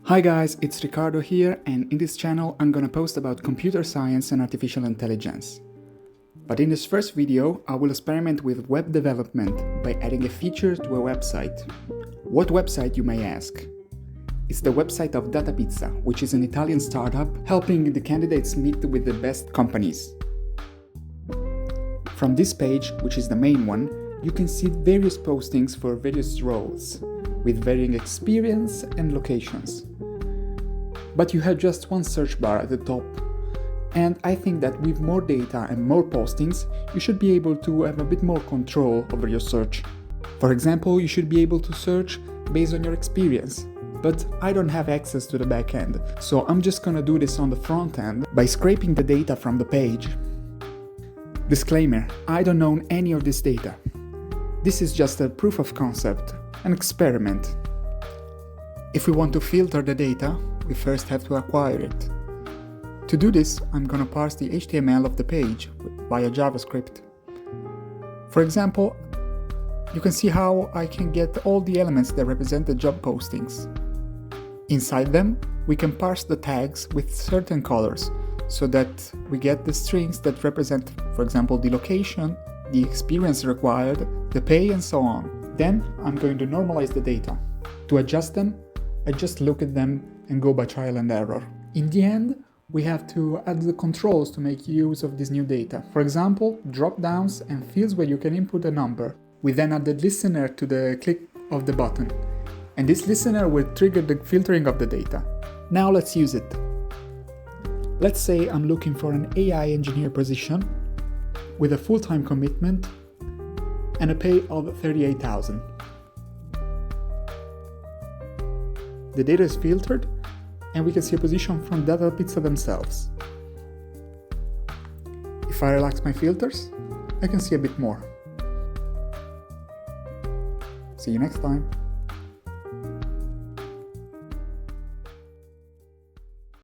Hi guys, it's Riccardo here, and in this channel I'm gonna post about computer science and artificial intelligence. But in this first video, I will experiment with web development by adding a feature to a website. What website, you may ask? It's the website of Data Pizza, which is an Italian startup helping the candidates meet with the best companies. From this page, which is the main one, you can see various postings for various roles, with varying experience and locations. But you have just one search bar at the top, and I think that with more data and more postings, you should be able to have a bit more control over your search. For example, you should be able to search based on your experience, but I don't have access to the back end, so I'm just gonna do this on the front end by scraping the data from the page. Disclaimer, I don't own any of this data. This is just a proof of concept, an experiment. If we want to filter the data, we first have to acquire it. To do this, I'm gonna parse the HTML of the page via JavaScript. For example, you can see how I can get all the elements that represent the job postings. Inside them, we can parse the tags with certain colors, so that we get the strings that represent, for example, the location, the experience required, the pay, and so on. Then I'm going to normalize the data. To adjust them, I just look at them and go by trial and error. In the end, we have to add the controls to make use of this new data. For example, drop-downs and fields where you can input a number. We then add the listener to the click of the button. And this listener will trigger the filtering of the data. Now let's use it. Let's say I'm looking for an AI engineer position with a full-time commitment and a pay of 38,000. The data is filtered and we can see a position from Data Pizza themselves. If I relax my filters, I can see a bit more. See you next time.